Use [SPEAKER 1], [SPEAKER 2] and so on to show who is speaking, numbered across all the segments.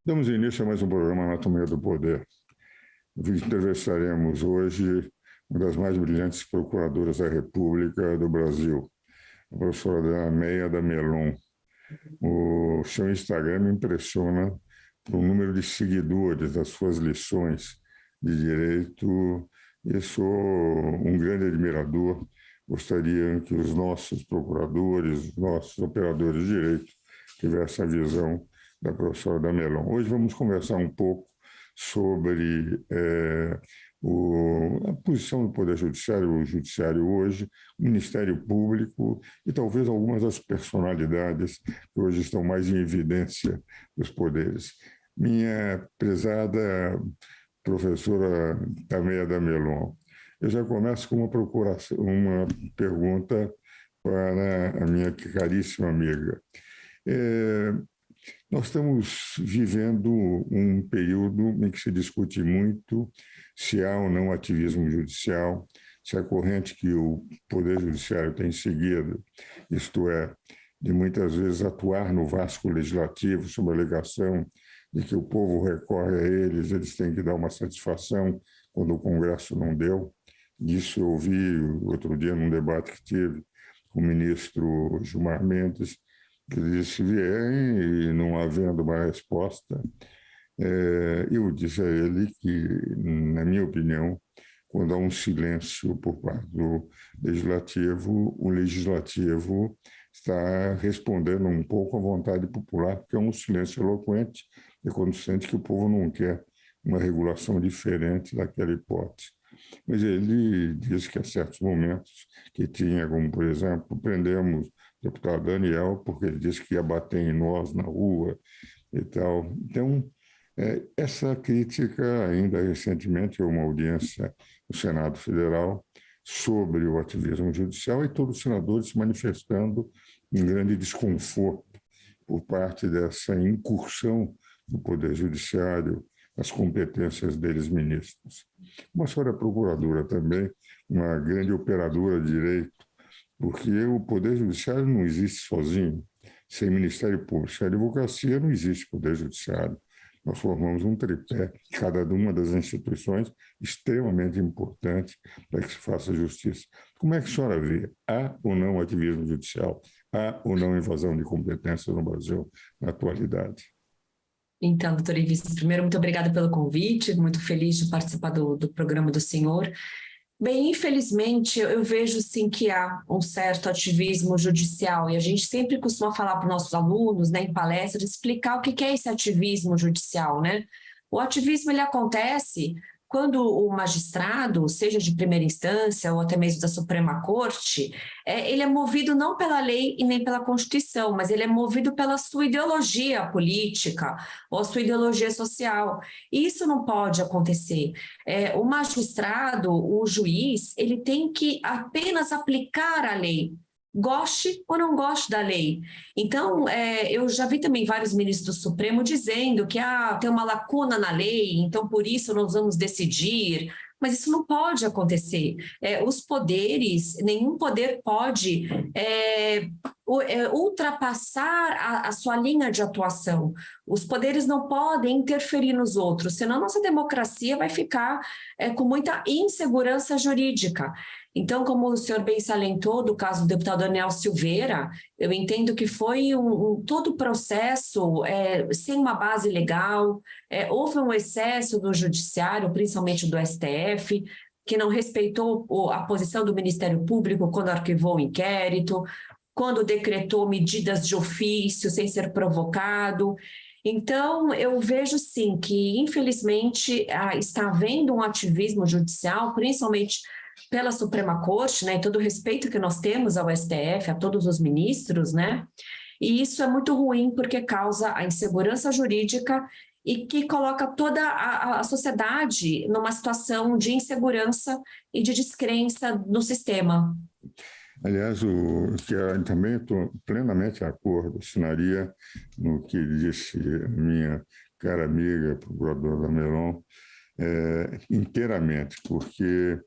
[SPEAKER 1] Damos início a mais um programa Anatomia do Poder. Entrevistaremos hoje uma das mais brilhantes procuradoras da República do Brasil, a professora Améia da Melon. O seu Instagram me impressiona pelo número de seguidores das suas lições de direito e sou um grande admirador. Gostaria que os nossos procuradores, os nossos operadores de direito tivessem a visão da professora da Melon. Hoje vamos conversar um pouco sobre a posição do Poder Judiciário, o Judiciário hoje, o Ministério Público e talvez algumas das personalidades que hoje estão mais em evidência dos poderes. Minha prezada professora Améia da Melon, eu já começo com uma pergunta para a minha caríssima amiga. Nós estamos vivendo um período em que se discute muito se há ou não ativismo judicial, se a corrente que o Poder Judiciário tem seguido, isto é, de muitas vezes atuar no vácuo legislativo sob a alegação de que o povo recorre a eles têm que dar uma satisfação quando o Congresso não deu. Disso eu ouvi outro dia num debate que tive com o ministro Gilmar Mendes, que disse: vierem e não havendo uma resposta, eu disse a ele que, na minha opinião, quando há um silêncio por parte do Legislativo, o Legislativo está respondendo um pouco à vontade popular, porque é um silêncio eloquente, e quando sente que o povo não quer uma regulação diferente daquela hipótese. Mas ele disse que há certos momentos que tinha, como por exemplo, prendemos o deputado Daniel porque ele disse que ia bater em nós na rua e tal. Então, essa crítica, ainda recentemente, houve uma audiência no Senado Federal sobre o ativismo judicial e todos os senadores se manifestando em grande desconforto por parte dessa incursão do Poder Judiciário, as competências deles ministros. Uma senhora procuradora também, uma grande operadora de direito, porque o Poder Judiciário não existe sozinho, sem Ministério Público, sem advocacia não existe Poder Judiciário. Nós formamos um tripé, cada uma das instituições extremamente importante para que se faça justiça. Como é que a senhora vê? Há ou não ativismo judicial? Há ou não invasão de competências no Brasil na atualidade?
[SPEAKER 2] Então, doutora Ives, primeiro, muito obrigada pelo convite, muito feliz de participar do programa do senhor. Bem, infelizmente, eu vejo sim que há um certo ativismo judicial e a gente sempre costuma falar para os nossos alunos, né, em palestras, explicar o que é esse ativismo judicial, né? O ativismo, ele acontece quando o magistrado, seja de primeira instância ou até mesmo da Suprema Corte, ele é movido não pela lei e nem pela Constituição, mas ele é movido pela sua ideologia política ou a sua ideologia social. E isso não pode acontecer. O magistrado, o juiz, ele tem que apenas aplicar a lei, goste ou não goste da lei. Então, eu já vi também vários ministros do Supremo dizendo que tem uma lacuna na lei, então por isso nós vamos decidir, mas isso não pode acontecer. Os poderes, nenhum poder pode ultrapassar a sua linha de atuação. Os poderes não podem interferir nos outros, senão nossa democracia vai ficar com muita insegurança jurídica. Então, como o senhor bem salientou do caso do deputado Daniel Silveira, eu entendo que foi todo o processo sem uma base legal, houve um excesso do judiciário, principalmente do STF, que não respeitou a posição do Ministério Público quando arquivou o inquérito, quando decretou medidas de ofício sem ser provocado. Então, eu vejo sim que, infelizmente, está havendo um ativismo judicial, principalmente pela Suprema Corte, né, e todo o respeito que nós temos ao STF, a todos os ministros, né, e isso é muito ruim porque causa a insegurança jurídica e que coloca toda a sociedade numa situação de insegurança e de descrença no sistema.
[SPEAKER 1] Aliás, também estou plenamente de acordo, assinaria no que disse a minha cara amiga, procuradora da Melon, inteiramente, porque,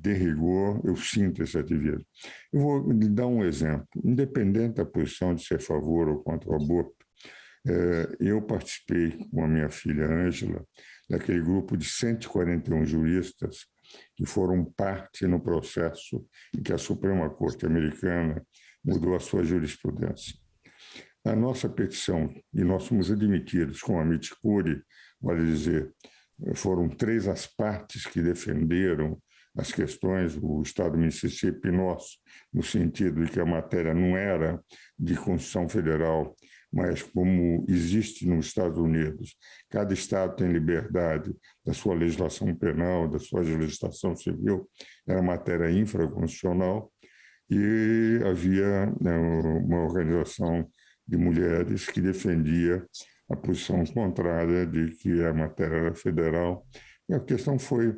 [SPEAKER 1] de rigor, eu sinto esse ativismo. Eu vou lhe dar um exemplo. Independente da posição de ser a favor ou contra o aborto, Eu participei com a minha filha Ângela daquele grupo de 141 juristas que foram parte no processo em que a Suprema Corte Americana mudou a sua jurisprudência. A nossa petição, e nós fomos admitidos com a amicus curiae, vale dizer, foram 3 as partes que defenderam as questões, o Estado do Mississippi e nós, no sentido de que a matéria não era de Constituição Federal, mas como existe nos Estados Unidos, cada estado tem liberdade da sua legislação penal, da sua legislação civil, era matéria infraconstitucional, e havia, né, uma organização de mulheres que defendia a posição contrária de que a matéria era federal. E a questão foi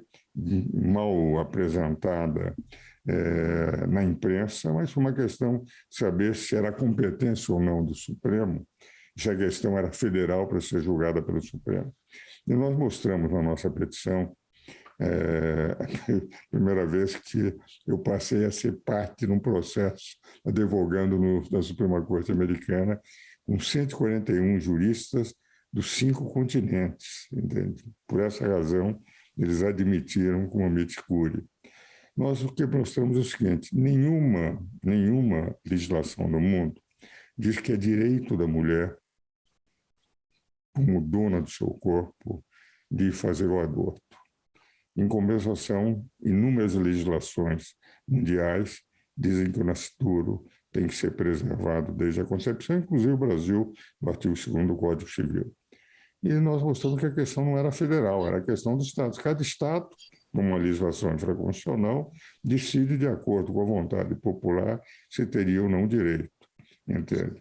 [SPEAKER 1] mal apresentada na imprensa, mas foi uma questão de saber se era competência ou não do Supremo, se a questão era federal para ser julgada pelo Supremo. E nós mostramos na nossa petição, a primeira vez que eu passei a ser parte num processo advogando na Suprema Corte Americana, com 141 juristas dos 5 continentes, entende? Por essa razão, eles admitiram com amicus curiae. Nós o que mostramos é o seguinte: nenhuma legislação no mundo diz que é direito da mulher, como dona do seu corpo, de fazer o aborto. Em compensação, inúmeras legislações mundiais dizem que o nascituro tem que ser preservado desde a concepção, inclusive o Brasil, no artigo 2º do Código Civil. E nós mostramos que a questão não era federal, era a questão dos estados. Cada estado, com uma legislação infraconstitucional, decide de acordo com a vontade popular se teria ou não direito. Entende?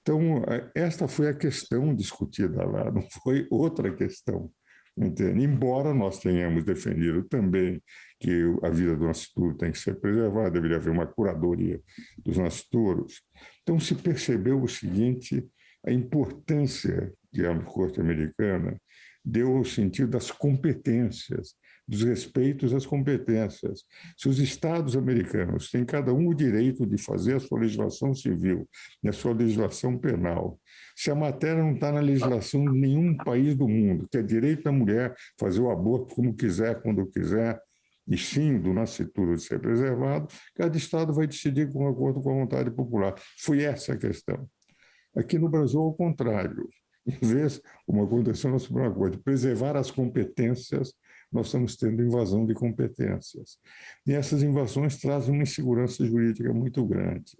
[SPEAKER 1] Então, esta foi a questão discutida lá, não foi outra questão. Entende? Embora nós tenhamos defendido também que a vida do nascituro tem que ser preservada, deveria haver uma curadoria dos nascituros. Então, se percebeu o seguinte: a importância que a Corte Americana deu ao sentido das competências, dos respeitos às competências. Se os estados americanos têm cada um o direito de fazer a sua legislação civil e a sua legislação penal, se a matéria não está na legislação de nenhum país do mundo, que é direito da mulher fazer o aborto como quiser, quando quiser, e sim do nascituro de ser preservado, cada estado vai decidir de acordo com a vontade popular. Foi essa a questão. Aqui no Brasil, ao contrário. Em vez, como aconteceu na Suprema Corte, de preservar as competências, nós estamos tendo invasão de competências. E essas invasões trazem uma insegurança jurídica muito grande.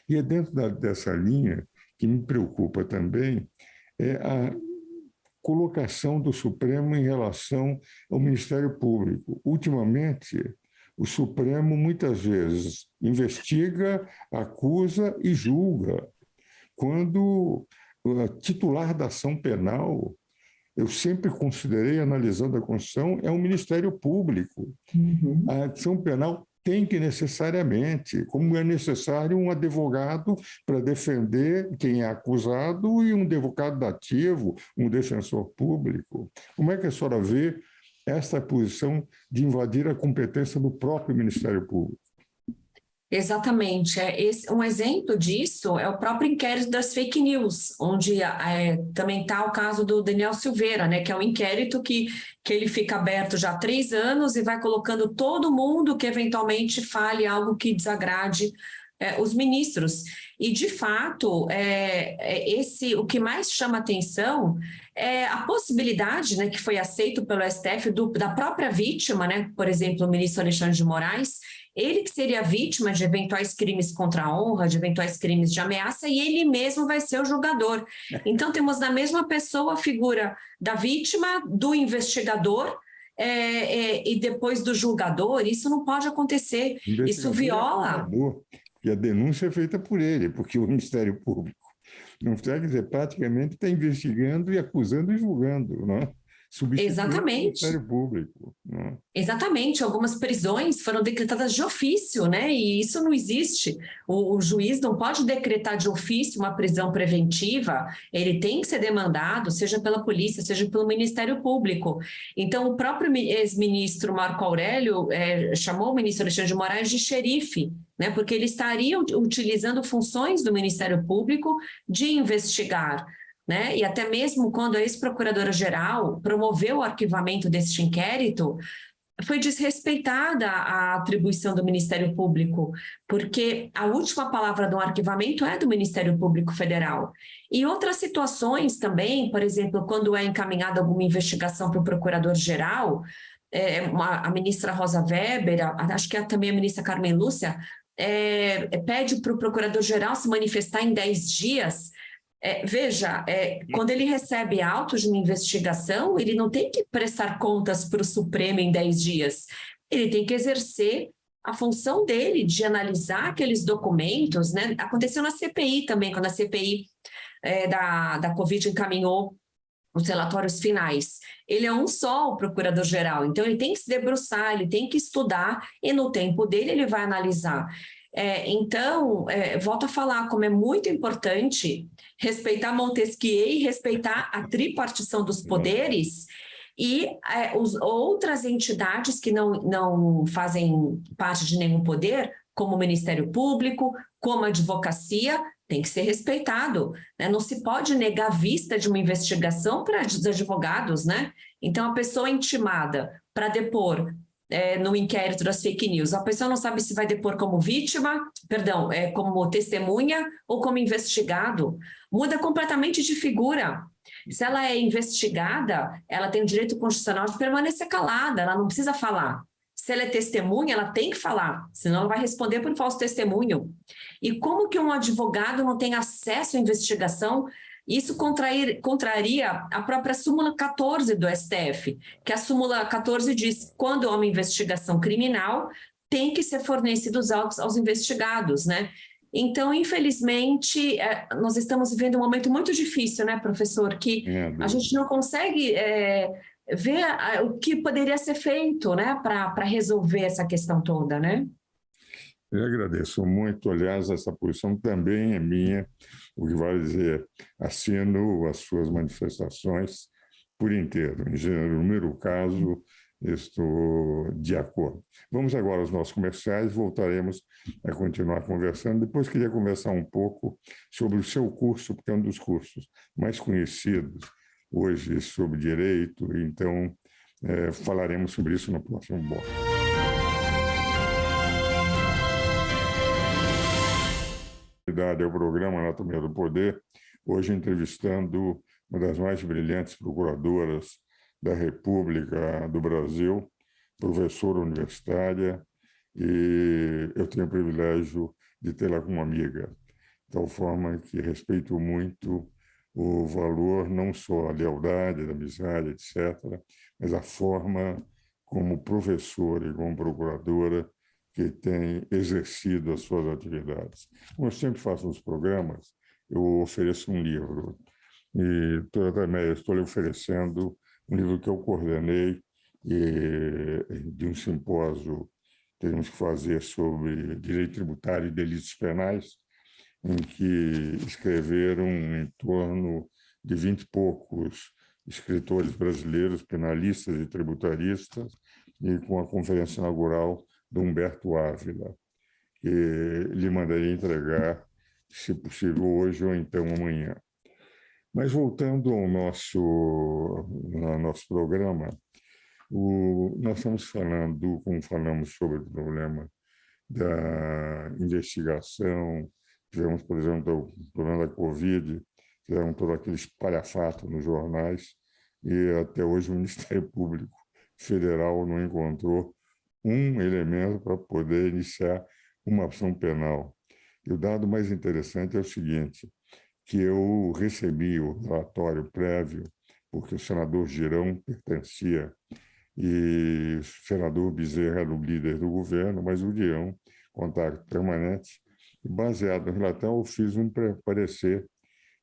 [SPEAKER 1] E é dentro dessa linha que me preocupa também é a colocação do Supremo em relação ao Ministério Público. Ultimamente, o Supremo muitas vezes investiga, acusa e julga. Quando o titular da ação penal, eu sempre considerei, analisando a Constituição, é o Ministério Público. Uhum. A ação penal tem que necessariamente, como é necessário um advogado para defender quem é acusado e um advogado dativo, um defensor público. Como é que a senhora vê essa posição de invadir a competência do próprio Ministério Público?
[SPEAKER 2] Exatamente. Um exemplo disso é o próprio inquérito das fake news, onde também está o caso do Daniel Silveira, né, que é um inquérito que ele fica aberto já há 3 anos e vai colocando todo mundo que eventualmente fale algo que desagrade os ministros. E, de fato, o que mais chama atenção é a possibilidade, né, que foi aceito pelo STF da própria vítima, né, por exemplo, o ministro Alexandre de Moraes, ele que seria vítima de eventuais crimes contra a honra, de eventuais crimes de ameaça, e ele mesmo vai ser o julgador. Então, temos na mesma pessoa a figura da vítima, do investigador, e depois do julgador. Isso não pode acontecer. Isso viola...
[SPEAKER 1] E a denúncia é feita por ele, porque o Ministério Público não quer dizer, praticamente está investigando e acusando e julgando, não é?
[SPEAKER 2] Exatamente.
[SPEAKER 1] O Ministério Público. Não?
[SPEAKER 2] Exatamente. Algumas prisões foram decretadas de ofício, né? E isso não existe. O juiz não pode decretar de ofício uma prisão preventiva, ele tem que ser demandado, seja pela polícia, seja pelo Ministério Público. Então, o próprio ex-ministro Marco Aurélio chamou o ministro Alexandre de Moraes de xerife, né? Porque ele estaria utilizando funções do Ministério Público de investigar né? E até mesmo quando a ex-procuradora-geral promoveu o arquivamento deste inquérito, foi desrespeitada a atribuição do Ministério Público, porque a última palavra do arquivamento é do Ministério Público Federal. E outras situações também, por exemplo, quando é encaminhada alguma investigação para o Procurador-Geral, a ministra Rosa Weber, acho que também a ministra Carmen Lúcia, pede para o Procurador-Geral se manifestar em 10 dias. Veja, quando ele recebe autos de uma investigação, ele não tem que prestar contas para o Supremo em 10 dias. Ele tem que exercer a função dele de analisar aqueles documentos, né? Aconteceu na CPI também, quando a CPI da Covid encaminhou os relatórios finais. Ele é um só, o procurador-geral, então ele tem que se debruçar, ele tem que estudar, e no tempo dele ele vai analisar. Então, volto a falar como é muito importante respeitar Montesquieu e respeitar a tripartição dos poderes e outras entidades que não fazem parte de nenhum poder, como o Ministério Público, como a advocacia, tem que ser respeitado, né? Não se pode negar vista de uma investigação para os advogados, né? Então, a pessoa intimada para depor no inquérito das fake news, a pessoa não sabe se vai depor como vítima, perdão, como testemunha ou como investigado, muda completamente de figura. Se ela é investigada, ela tem o direito constitucional de permanecer calada, ela não precisa falar. Se ela é testemunha, ela tem que falar, senão ela vai responder por falso testemunho. E como que um advogado não tem acesso à investigação? Isso contraria a própria súmula 14 do STF, que a súmula 14 diz que quando há uma investigação criminal, tem que ser fornecidos autos aos investigados, né? Então, infelizmente, nós estamos vivendo um momento muito difícil, né, professor, que a gente não consegue ver o que poderia ser feito, né, para resolver essa questão toda, né?
[SPEAKER 1] Eu agradeço muito, aliás, essa posição também é minha, o que vale dizer, assino as suas manifestações por inteiro. Em gênero, no primeiro caso, estou de acordo. Vamos agora aos nossos comerciais, voltaremos a continuar conversando. Depois queria conversar um pouco sobre o seu curso, porque é um dos cursos mais conhecidos hoje sobre direito, então falaremos sobre isso no próximo bloco. É o programa Anatomia do Poder, hoje entrevistando uma das mais brilhantes procuradoras da República do Brasil, professora universitária, e eu tenho o privilégio de tê-la como amiga, de tal forma que respeito muito o valor, não só a lealdade, a amizade, etc., mas a forma como professora e como procuradora que tem exercido as suas atividades. Como eu sempre faço nos programas, eu ofereço um livro. E também estou lhe oferecendo um livro que eu coordenei de um simpósio que temos que fazer sobre direito tributário e delitos penais, em que escreveram em torno de 20 e poucos escritores brasileiros, penalistas e tributaristas, e com a conferência inaugural do Humberto Ávila, que lhe mandaria entregar, se possível, hoje ou então amanhã. Mas voltando ao nosso programa, nós estamos falando, como falamos sobre o problema da investigação, tivemos, por exemplo, o problema da Covid, fizeram todo aquele espalhafato nos jornais, e até hoje o Ministério Público Federal não encontrou um elemento para poder iniciar uma ação penal. E o dado mais interessante é o seguinte, que eu recebi o relatório prévio, porque o senador Girão pertencia, e o senador Bezerra era o líder do governo, mas o Girão, contato permanente, e baseado no relatório, eu fiz um parecer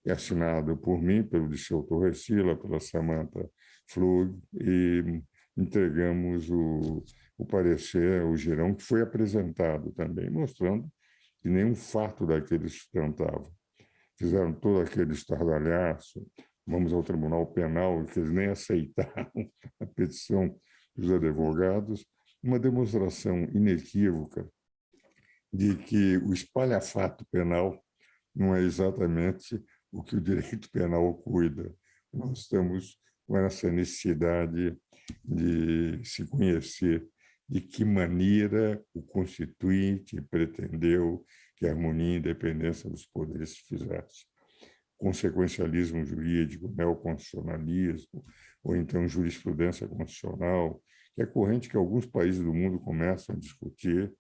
[SPEAKER 1] assinado por mim, pelo Dirceu Torresila, pela Samantha Flug, e entregamos o parecer, o Girão, que foi apresentado também, mostrando que nenhum fato daquele sustentava. Fizeram todo aquele estardalhaço, vamos ao Tribunal Penal, que eles nem aceitaram a petição dos advogados, uma demonstração inequívoca de que o espalhafato penal não é exatamente o que o direito penal cuida. Nós estamos com essa necessidade de se conhecer de que maneira o Constituinte pretendeu que a harmonia e independência dos poderes se fizesse. Consequencialismo jurídico, neoconstitucionalismo, ou então jurisprudência constitucional, que é corrente que alguns países do mundo começam a discutir,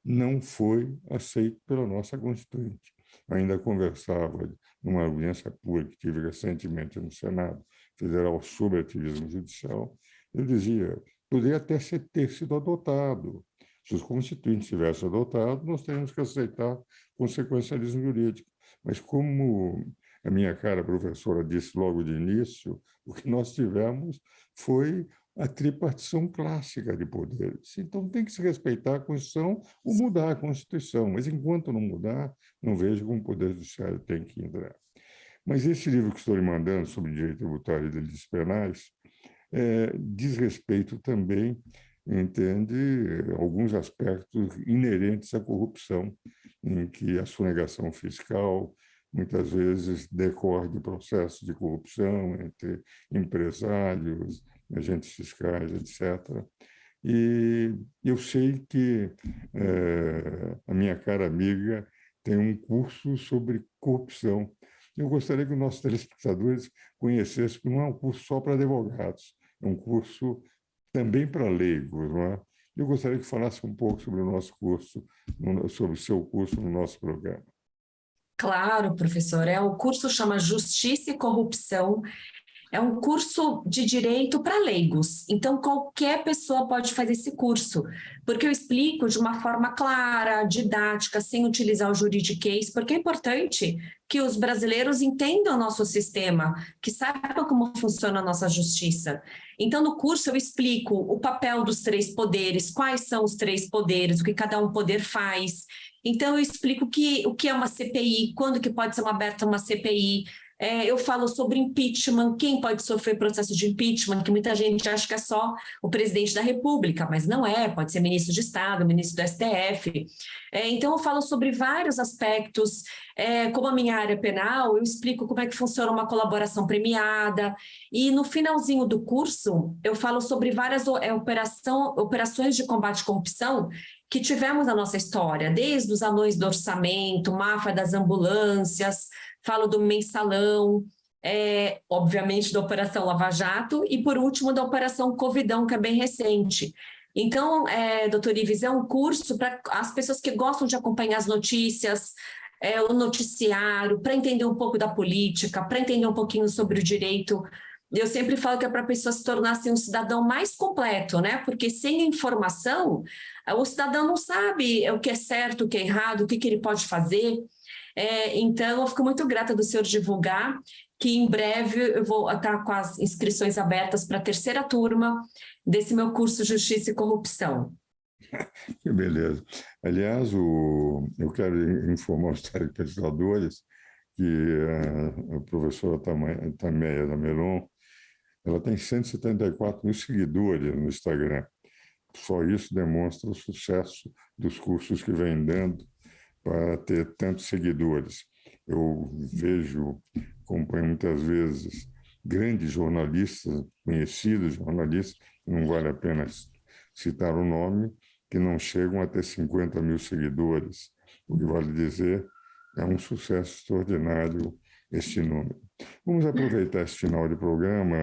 [SPEAKER 1] não foi aceito pela nossa Constituinte. Ainda conversava numa audiência pública que tive recentemente no Senado Federal sobre ativismo judicial, eu dizia, poderia até ter sido adotado. Se os constituintes tivessem adotado, nós teríamos que aceitar consequencialismo jurídico. Mas como a minha cara professora disse logo de início, o que nós tivemos foi a tripartição clássica de poderes. Então, tem que se respeitar a Constituição ou mudar a Constituição. Mas, enquanto não mudar, não vejo como o Poder Judiciário tem que entrar. Mas esse livro que estou lhe mandando sobre direito tributário e delitos penais diz respeito também, entende, alguns aspectos inerentes à corrupção, em que a sonegação fiscal muitas vezes decorre de processos de corrupção entre empresários, agentes fiscais, etc. E eu sei que a minha cara amiga tem um curso sobre corrupção. Eu gostaria que os nossos telespectadores conhecessem que não é um curso só para advogados, é um curso também para leigos, não é? Eu gostaria que falasse um pouco sobre o nosso curso, sobre o seu curso no nosso programa.
[SPEAKER 2] Claro, professor. O curso chama Justiça e Corrupção. É um curso de direito para leigos, então qualquer pessoa pode fazer esse curso, porque eu explico de uma forma clara, didática, sem utilizar o juridiquês, porque é importante que os brasileiros entendam o nosso sistema, que saibam como funciona a nossa justiça. Então, no curso eu explico o papel dos três poderes, quais são os três poderes, o que cada um poder faz. Então, eu explico o que é uma CPI, quando que pode ser aberta uma CPI, eu falo sobre impeachment, quem pode sofrer processo de impeachment, que muita gente acha que é só o presidente da República, mas não é, pode ser ministro de Estado, ministro do STF. Então, eu falo sobre vários aspectos, como a minha área penal, eu explico como é que funciona uma colaboração premiada, e no finalzinho do curso, eu falo sobre várias operações de combate à corrupção que tivemos na nossa história, desde os anões do orçamento, máfia das ambulâncias, falo do mensalão, obviamente da Operação Lava Jato e, por último, da Operação Covidão, que é bem recente. Então, doutor Ives, é um curso para as pessoas que gostam de acompanhar as notícias, o noticiário, para entender um pouco da política, para entender um pouquinho sobre o direito. Eu sempre falo que é para a pessoa se tornar assim, um cidadão mais completo, né? Porque sem informação, o cidadão não sabe o que é certo, o que é errado, o que ele pode fazer. Então, eu fico muito grata do senhor divulgar, que em breve eu vou estar com as inscrições abertas para a terceira turma desse meu curso Justiça e Corrupção.
[SPEAKER 1] Que beleza. Aliás, eu quero informar os telespectadores que a professora Tameia da Melon, ela tem 174 mil seguidores no Instagram. Só isso demonstra o sucesso dos cursos que vem dando para ter tantos seguidores. Eu acompanho muitas vezes grandes jornalistas, conhecidos jornalistas, não vale a pena citar o nome, que não chegam a ter 50 mil seguidores. O que vale dizer, é um sucesso extraordinário este número. Vamos aproveitar esse final de programa,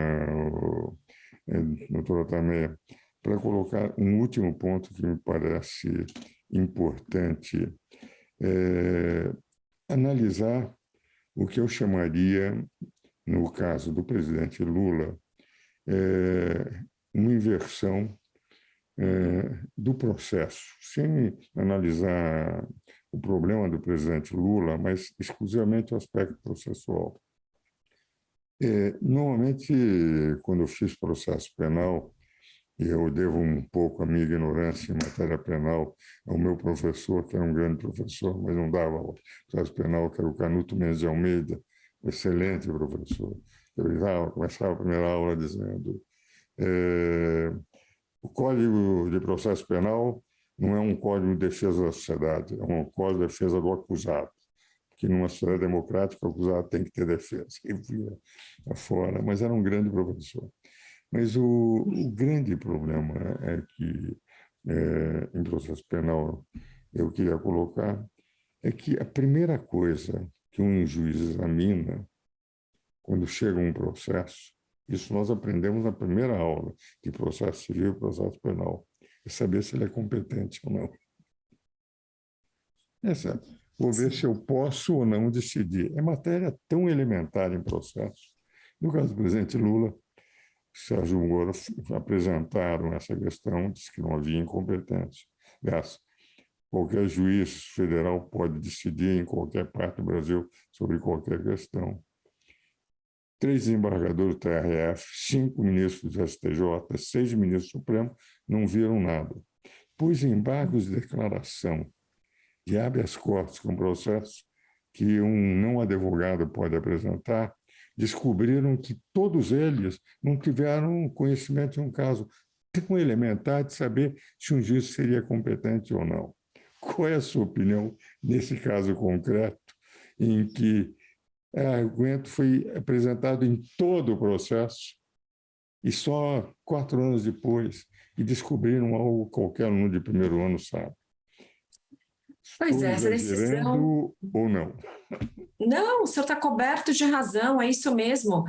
[SPEAKER 1] doutora Tameia, para colocar um último ponto que me parece importante, analisar o que eu chamaria, no caso do presidente Lula, uma inversão do processo, sem analisar o problema do presidente Lula, mas exclusivamente o aspecto processual. Normalmente, quando eu fiz processo penal, e eu devo um pouco a minha ignorância em matéria penal ao meu professor, que era um grande professor, mas não dava aula processo penal, que era o Canuto Mendes de Almeida, um excelente professor. Eu começava a primeira aula dizendo o Código de Processo Penal não é um código de defesa da sociedade, é um código de defesa do acusado. que numa sociedade democrática o acusado tem que ter defesa, e via afora, mas era um grande professor. Mas o grande problema é que, em processo penal, eu queria colocar, é que a primeira coisa que um juiz examina quando chega um processo, isso nós aprendemos na primeira aula de processo civil e processo penal, é saber se ele é competente ou não. Vou ver se eu posso ou não decidir. É matéria tão elementar em processo. No caso do presidente Lula, Sérgio Moro apresentaram essa questão, disse que não havia incompetência. Aliás, qualquer juiz federal pode decidir em qualquer parte do Brasil sobre qualquer questão. 3 desembargadores do TRF, 5 ministros do STJ, 6 ministros do Supremo não viram nada. Pus embargos de declaração de habeas corpus, que é um processo que um não advogado pode apresentar, descobriram que todos eles não tiveram conhecimento de um caso tão elementar de saber se um juiz seria competente ou não. Qual é a sua opinião nesse caso concreto, em que argumento foi apresentado em todo o processo e só 4 anos depois e descobriram algo que qualquer aluno de primeiro ano sabe?
[SPEAKER 2] Pois é, essa decisão...
[SPEAKER 1] ou não?
[SPEAKER 2] Não, o senhor está coberto de razão, é isso mesmo.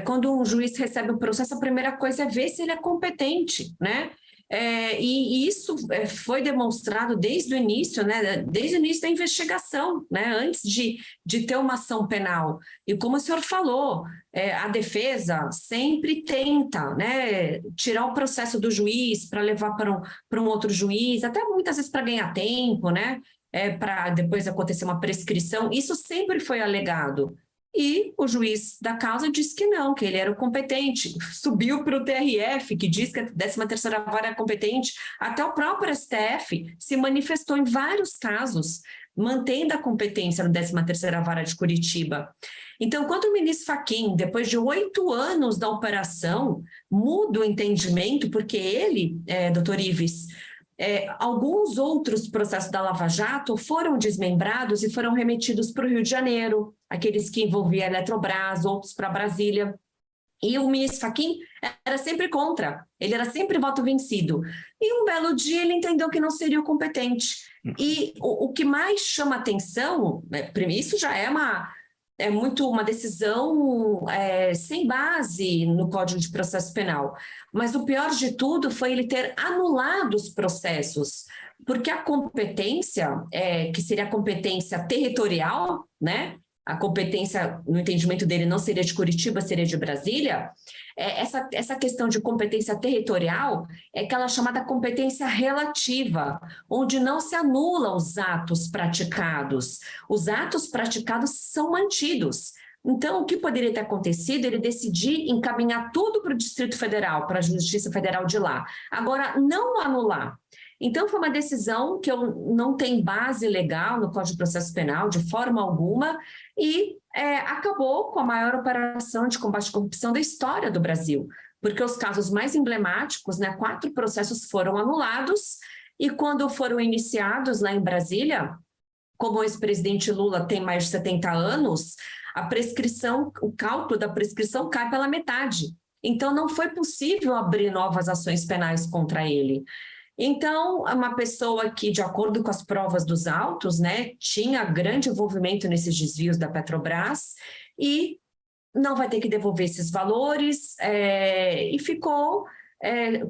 [SPEAKER 2] Quando um juiz recebe o processo, a primeira coisa é ver se ele é competente, né? E isso foi demonstrado desde o início, né? Desde o início da investigação, né? Antes de ter uma ação penal. E como o senhor falou, a defesa sempre tenta, né, tirar o processo do juiz para levar para um outro juiz, até muitas vezes para ganhar tempo, né? Para depois acontecer uma prescrição. Isso sempre foi alegado. E o juiz da causa disse que não, que ele era o competente. Subiu para o TRF, que diz que a 13ª Vara é competente. Até o próprio STF se manifestou em vários casos, mantendo a competência no 13ª Vara de Curitiba. Então, quando o ministro Fachin, depois de 8 anos da operação, muda o entendimento, porque ele, doutor Ives, alguns outros processos da Lava Jato foram desmembrados e foram remetidos para o Rio de Janeiro, aqueles que envolviam a Eletrobras, outros para Brasília. E o ministro Fachin era sempre contra, ele era sempre voto vencido. E um belo dia ele entendeu que não seria o competente. E o que mais chama atenção, isso já é muito uma decisão sem base no Código de Processo Penal. Mas o pior de tudo foi ele ter anulado os processos, porque a competência, que seria a competência territorial, né? A competência, no entendimento dele, não seria de Curitiba, seria de Brasília. Essa questão de competência territorial é aquela chamada competência relativa, onde não se anulam os atos praticados. Os atos praticados são mantidos. Então, o que poderia ter acontecido? Ele decidir encaminhar tudo para o Distrito Federal, para a Justiça Federal de lá. Agora, não anular. Então, foi uma decisão que não tem base legal no Código de Processo Penal, de forma alguma, e acabou com a maior operação de combate à corrupção da história do Brasil, porque os casos mais emblemáticos, né, 4 processos foram anulados, e quando foram iniciados lá em Brasília, como o ex-presidente Lula tem mais de 70 anos, a prescrição, o cálculo da prescrição cai pela metade. Então, não foi possível abrir novas ações penais contra ele. Então, uma pessoa que, de acordo com as provas dos autos, né, tinha grande envolvimento nesses desvios da Petrobras e não vai ter que devolver esses valores e ficou,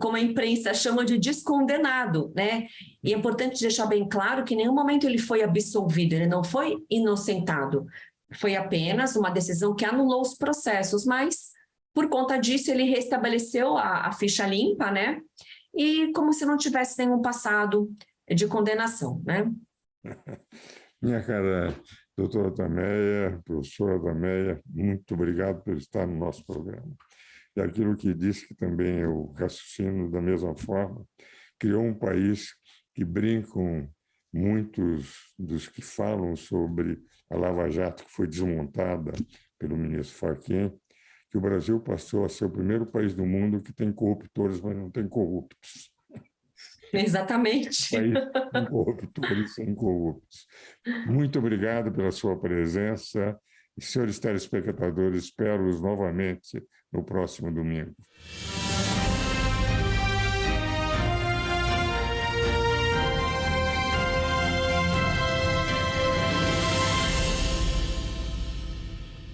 [SPEAKER 2] como a imprensa chama de descondenado, né? E é importante deixar bem claro que em nenhum momento ele foi absolvido, ele não foi inocentado. Foi apenas uma decisão que anulou os processos, mas, por conta disso, ele restabeleceu a ficha limpa, né? E como se não tivesse nenhum passado de condenação, né?
[SPEAKER 1] Minha cara doutora Tameia, professora Tameia, muito obrigado por estar no nosso programa. E aquilo que disse que também eu raciocino da mesma forma, criou um país que brincam muitos dos que falam sobre a Lava Jato, que foi desmontada pelo ministro Fachin, que o Brasil passou a ser o primeiro país do mundo que tem corruptores, mas não tem corruptos.
[SPEAKER 2] Exatamente.
[SPEAKER 1] País sem corruptores, sem corruptos. Muito obrigado pela sua presença. E, senhores telespectadores, espero-os novamente no próximo domingo.